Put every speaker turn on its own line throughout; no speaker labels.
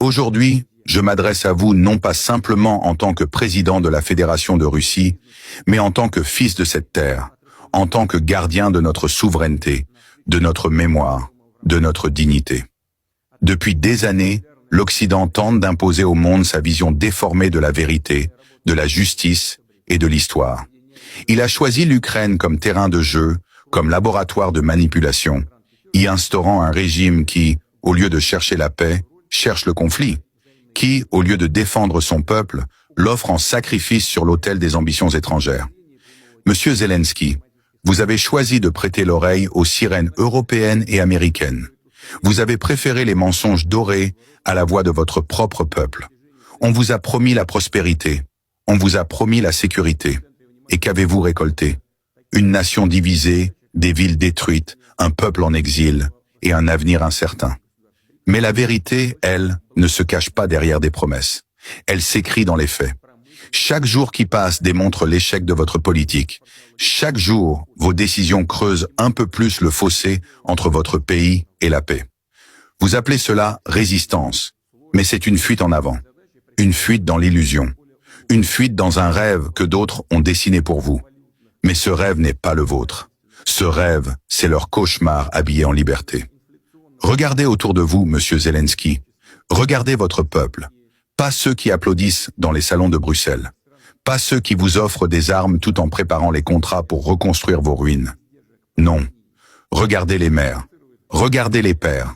Aujourd'hui, je m'adresse à vous non pas simplement en tant que président de la Fédération de Russie, mais en tant que fils de cette terre, en tant que gardien de notre souveraineté, de notre mémoire, de notre dignité. Depuis des années, l'Occident tente d'imposer au monde sa vision déformée de la vérité, de la justice et de l'histoire. Il a choisi l'Ukraine comme terrain de jeu, comme laboratoire de manipulation, y instaurant un régime qui, au lieu de chercher la paix, cherche le conflit, qui, au lieu de défendre son peuple, l'offre en sacrifice sur l'autel des ambitions étrangères. Monsieur Zelensky, vous avez choisi de prêter l'oreille aux sirènes européennes et américaines. Vous avez préféré les mensonges dorés à la voix de votre propre peuple. On vous a promis la prospérité, on vous a promis la sécurité. Et qu'avez-vous récolté? Une nation divisée, des villes détruites, un peuple en exil et un avenir incertain. Mais la vérité, elle, ne se cache pas derrière des promesses. Elle s'écrit dans les faits. Chaque jour qui passe démontre l'échec de votre politique. Chaque jour, vos décisions creusent un peu plus le fossé entre votre pays et la paix. Vous appelez cela résistance, mais c'est une fuite en avant. Une fuite dans l'illusion. Une fuite dans un rêve que d'autres ont dessiné pour vous. Mais ce rêve n'est pas le vôtre. Ce rêve, c'est leur cauchemar habillé en liberté. Regardez autour de vous, monsieur Zelensky. Regardez votre peuple. Pas ceux qui applaudissent dans les salons de Bruxelles. Pas ceux qui vous offrent des armes tout en préparant les contrats pour reconstruire vos ruines. Non. Regardez les mères. Regardez les pères.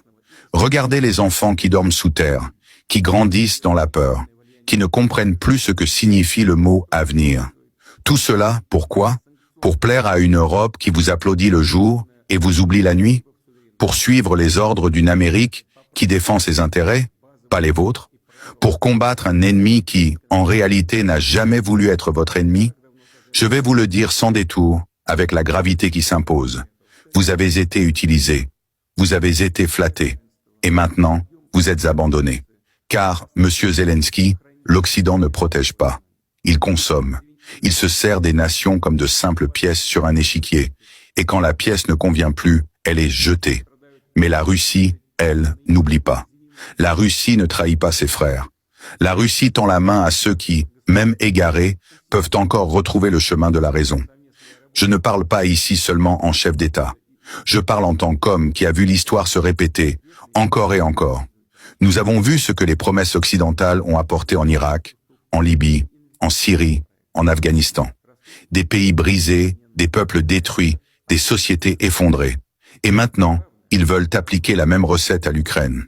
Regardez les enfants qui dorment sous terre, qui grandissent dans la peur, qui ne comprennent plus ce que signifie le mot avenir. Tout cela, pourquoi? Pour plaire à une Europe qui vous applaudit le jour et vous oublie la nuit? Pour suivre les ordres d'une Amérique qui défend ses intérêts, pas les vôtres? Pour combattre un ennemi qui, en réalité, n'a jamais voulu être votre ennemi? Je vais vous le dire sans détour, avec la gravité qui s'impose. Vous avez été utilisé, vous avez été flatté, et maintenant, vous êtes abandonné. Car, monsieur Zelensky, l'Occident ne protège pas. Il consomme. Il se sert des nations comme de simples pièces sur un échiquier, et quand la pièce ne convient plus, elle est jetée. Mais la Russie, elle, n'oublie pas. La Russie ne trahit pas ses frères. La Russie tend la main à ceux qui, même égarés, peuvent encore retrouver le chemin de la raison. Je ne parle pas ici seulement en chef d'État. Je parle en tant qu'homme qui a vu l'histoire se répéter, encore et encore. Nous avons vu ce que les promesses occidentales ont apporté en Irak, en Libye, en Syrie, en Afghanistan. Des pays brisés, des peuples détruits, des sociétés effondrées. Et maintenant, ils veulent appliquer la même recette à l'Ukraine.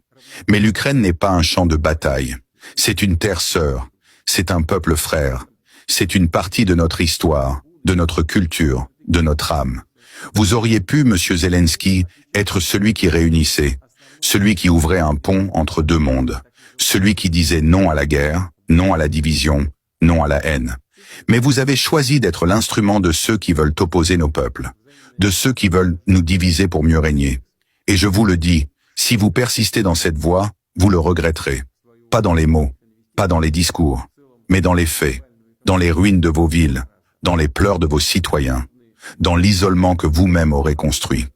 Mais l'Ukraine n'est pas un champ de bataille. C'est une terre sœur. C'est un peuple frère. C'est une partie de notre histoire, de notre culture, de notre âme. Vous auriez pu, monsieur Zelensky, être celui qui réunissait, celui qui ouvrait un pont entre deux mondes, celui qui disait non à la guerre, non à la division, non à la haine. Mais vous avez choisi d'être l'instrument de ceux qui veulent opposer nos peuples, de ceux qui veulent nous diviser pour mieux régner. Et je vous le dis, si vous persistez dans cette voie, vous le regretterez. Pas dans les mots, pas dans les discours, mais dans les faits, dans les ruines de vos villes, dans les pleurs de vos citoyens, dans l'isolement que vous-même aurez construit.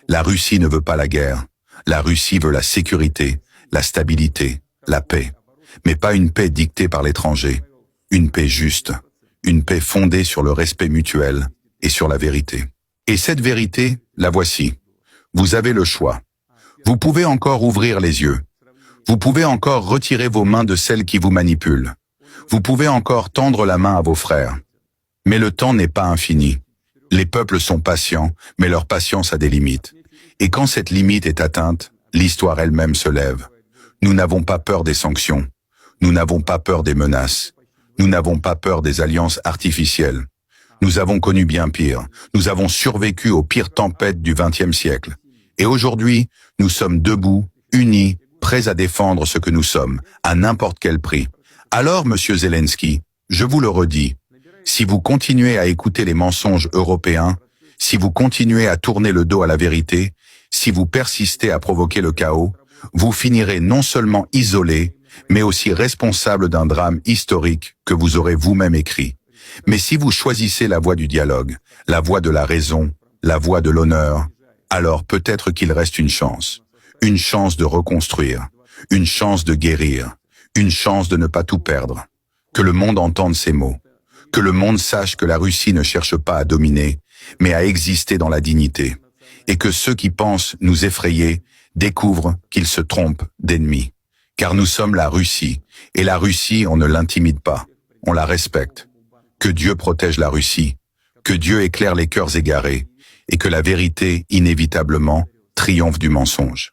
La Russie ne veut pas la guerre. La Russie veut la sécurité, la stabilité, la paix. Mais pas une paix dictée par l'étranger. Une paix juste. Une paix fondée sur le respect mutuel et sur la vérité. Et cette vérité, la voici. Vous avez le choix. Vous pouvez encore ouvrir les yeux. Vous pouvez encore retirer vos mains de celles qui vous manipulent. Vous pouvez encore tendre la main à vos frères. Mais le temps n'est pas infini. Les peuples sont patients, mais leur patience a des limites. Et quand cette limite est atteinte, l'histoire elle-même se lève. Nous n'avons pas peur des sanctions. Nous n'avons pas peur des menaces. Nous n'avons pas peur des alliances artificielles. Nous avons connu bien pire. Nous avons survécu aux pires tempêtes du XXe siècle. Et aujourd'hui, nous sommes debout, unis, prêts à défendre ce que nous sommes, à n'importe quel prix. Alors, monsieur Zelensky, je vous le redis, si vous continuez à écouter les mensonges européens, si vous continuez à tourner le dos à la vérité, si vous persistez à provoquer le chaos, vous finirez non seulement isolé, mais aussi responsable d'un drame historique que vous aurez vous-même écrit. Mais si vous choisissez la voie du dialogue, la voie de la raison, la voie de l'honneur, alors peut-être qu'il reste une chance de reconstruire, une chance de guérir, une chance de ne pas tout perdre. Que le monde entende ces mots. Que le monde sache que la Russie ne cherche pas à dominer, mais à exister dans la dignité. Et que ceux qui pensent nous effrayer découvrent qu'ils se trompent d'ennemis. Car nous sommes la Russie, et la Russie, on ne l'intimide pas, on la respecte. Que Dieu protège la Russie, que Dieu éclaire les cœurs égarés, et que la vérité, inévitablement, triomphe du mensonge.